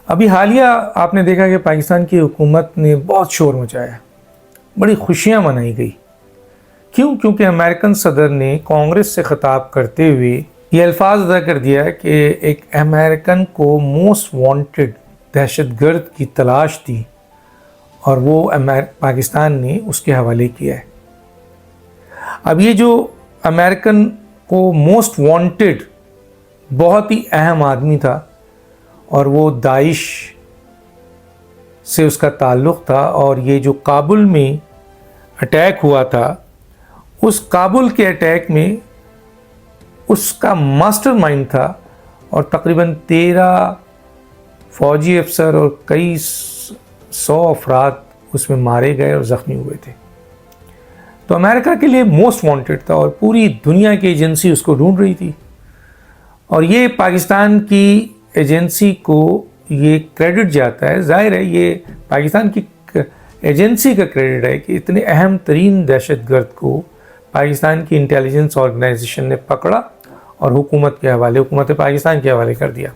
ابھی حالیہ آپ نے دیکھا کہ پاکستان کی حکومت نے بہت شور مچایا، بڑی خوشیاں منائی گئی۔ کیوں؟ کیونکہ امریکن صدر نے کانگریس سے خطاب کرتے ہوئے یہ الفاظ ادا کر دیا کہ ایک امریکن کو موسٹ وانٹڈ دہشت گرد کی تلاش تھی اور وہ پاکستان نے اس کے حوالے کیا ہے۔ اب یہ جو امریکن کو موسٹ وانٹڈ بہت ہی اہم آدمی تھا اور وہ داعش سے اس کا تعلق تھا، اور یہ جو کابل میں اٹیک ہوا تھا، اس کابل کے اٹیک میں اس کا ماسٹر مائنڈ تھا، اور تقریباً 13 فوجی افسر اور کئی 100 افراد اس میں مارے گئے اور زخمی ہوئے تھے۔ تو امریکہ کے لیے موسٹ وانٹڈ تھا اور پوری دنیا کی ایجنسی اس کو ڈھونڈ رہی تھی، اور یہ پاکستان کی ایجنسی کو یہ کریڈٹ جاتا ہے۔ ظاہر ہے یہ پاکستان کی ایجنسی کا کریڈٹ ہے کہ اتنے اہم ترین دہشت گرد کو پاکستان کی انٹیلیجنس آرگنائزیشن نے پکڑا اور حکومت پاکستان کے حوالے کر دیا،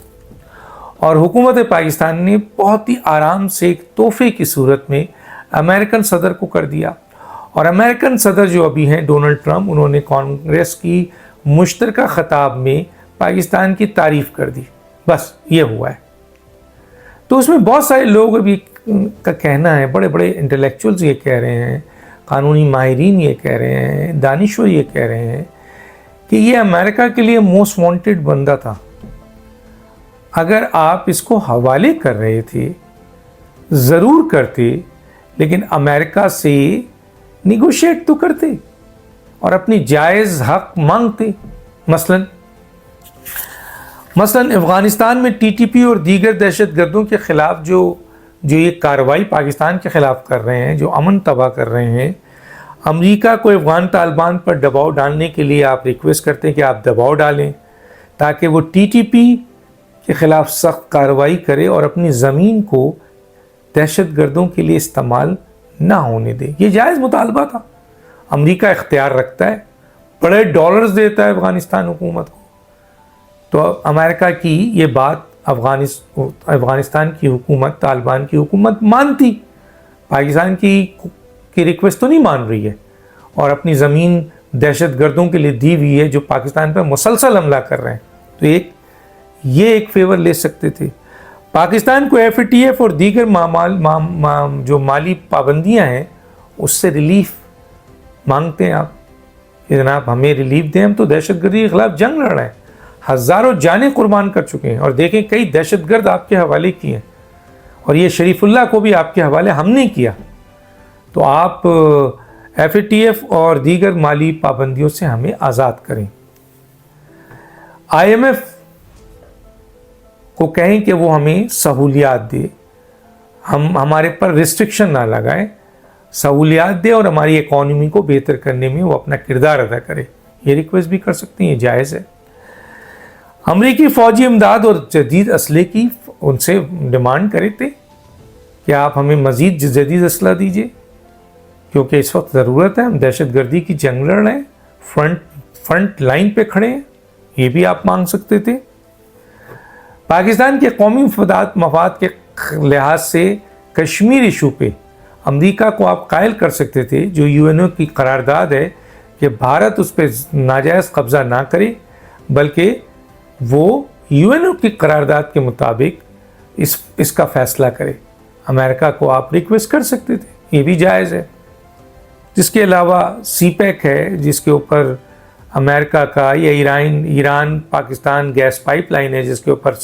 اور حکومت پاکستان نے بہت ہی آرام سے ایک تحفے کی صورت میں امریکن صدر کو کر دیا۔ اور امریکن صدر جو ابھی ہیں ڈونلڈ ٹرمپ، انہوں نے کانگریس کی مشترکہ خطاب میں پاکستان کی تعریف کر دی۔ بس یہ ہوا ہے۔ تو اس میں بہت سارے لوگ ابھی کا کہنا ہے، بڑے بڑے انٹلیکچوئلز یہ کہہ رہے ہیں، قانونی ماہرین یہ کہہ رہے ہیں، دانشور یہ کہہ رہے ہیں کہ یہ امریکہ کے لیے موسٹ وانٹڈ بندہ تھا۔ اگر آپ اس کو حوالے کر رہے تھے ضرور کرتے، لیکن امریکہ سے نیگوشیٹ تو کرتے اور اپنی جائز حق مانگتے۔ مثلاً افغانستان میں ٹی ٹی پی اور دیگر دہشت گردوں کے خلاف جو یہ کارروائی پاکستان کے خلاف کر رہے ہیں، جو امن تباہ کر رہے ہیں، امریکہ کو افغان طالبان پر دباؤ ڈالنے کے لیے آپ ریکویسٹ کرتے ہیں کہ آپ دباؤ ڈالیں تاکہ وہ ٹی ٹی پی کے خلاف سخت کارروائی کرے اور اپنی زمین کو دہشت گردوں کے لیے استعمال نہ ہونے دے۔ یہ جائز مطالبہ تھا۔ امریکہ اختیار رکھتا ہے، بڑے ڈالرز دیتا ہے افغانستان حکومت کو، تو امریکہ کی یہ بات افغانستان کی حکومت، طالبان کی حکومت مانتی، پاکستان کی ریکویسٹ تو نہیں مان رہی ہے، اور اپنی زمین دہشت گردوں کے لیے دی ہوئی ہے جو پاکستان پر مسلسل حملہ کر رہے ہیں۔ تو یہ ایک فیور لے سکتے تھے۔ پاکستان کو ایف اے ٹی ایف اور دیگر جو مالی پابندیاں ہیں اس سے ریلیف مانگتے ہیں آپ کہ جناب ہمیں ریلیف دیں، ہم تو دہشت گردی کے خلاف جنگ لڑ رہے ہیں، ہزاروں جانیں قربان کر چکے ہیں، اور دیکھیں کئی دہشت گرد آپ کے حوالے کیے ہیں، اور یہ شریف اللہ کو بھی آپ کے حوالے ہم نے کیا۔ تو آپ ایف اے ٹی ایف اور دیگر مالی پابندیوں سے ہمیں آزاد کریں۔ آئی ایم ایف کو کہیں کہ وہ ہمیں سہولیات دے، ہمارے پر ریسٹرکشن نہ لگائیں، سہولیات دے اور ہماری اکانومی کو بہتر کرنے میں وہ اپنا کردار ادا کرے۔ یہ ریکویسٹ بھی کر سکتے ہیں، یہ جائز ہے۔ امریکی فوجی امداد اور جدید اسلحے کی ان سے ڈیمانڈ کرے تھے کہ آپ ہمیں مزید جدید اسلحہ دیجیے، کیونکہ اس وقت ضرورت ہے، ہم دہشت گردی کی جنگ لڑ رہے ہیں، فرنٹ لائن پہ کھڑے ہیں، یہ بھی آپ مانگ سکتے تھے۔ پاکستان کے قومی مفاد کے لحاظ سے کشمیر ایشو پہ امریکہ کو آپ قائل کر سکتے تھے، جو یو این او کی قرارداد ہے کہ بھارت اس پہ ناجائز قبضہ نہ کرے، بلکہ وہ یو این او کی قرارداد کے مطابق اس کا فیصلہ کرے۔ امریکہ کو آپ ریکویسٹ کر سکتے تھے، یہ بھی جائز ہے۔ جس کے علاوہ سی پیک ہے، جس کے اوپر امریکہ کا یا Iran Pakistan gas pipeline ہے جس کے اوپر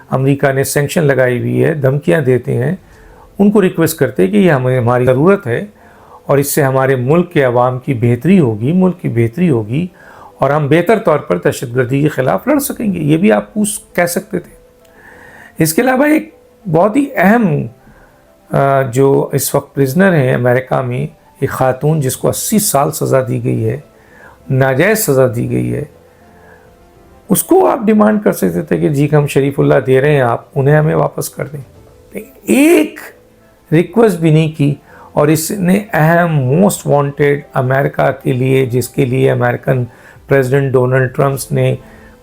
امریکہ نے سینکشن لگائی ہوئی ہے، دھمکیاں دیتے ہیں، ان کو ریکویسٹ کرتے کہ یہ ہماری ضرورت ہے اور اس سے ہمارے ملک کے عوام کی بہتری ہوگی، ملک کی بہتری ہوگی، اور ہم بہتر طور پر دہشت گردی کے خلاف لڑ سکیں گے۔ یہ بھی آپ کہہ سکتے تھے۔ اس کے علاوہ ایک بہت ہی اہم جو اس وقت پرزنر ہیں امریکہ میں، ایک خاتون جس کو 80 سال سزا دی گئی ہے، ناجائز سزا دی گئی ہے، اس کو آپ ڈیمانڈ کر سکتے تھے کہ جی ہم شریف اللہ دے رہے ہیں، آپ انہیں ہمیں واپس کر دیں۔ ایک ریکویسٹ بھی نہیں کی، اور اس نے اہم موسٹ وانٹڈ امریکہ کے لیے، جس کے لیے امریکن پریزیڈنٹ ڈونلڈ ٹرمپ نے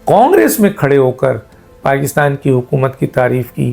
کانگریس میں کھڑے ہو کر پاکستان کی حکومت کی تعریف کی،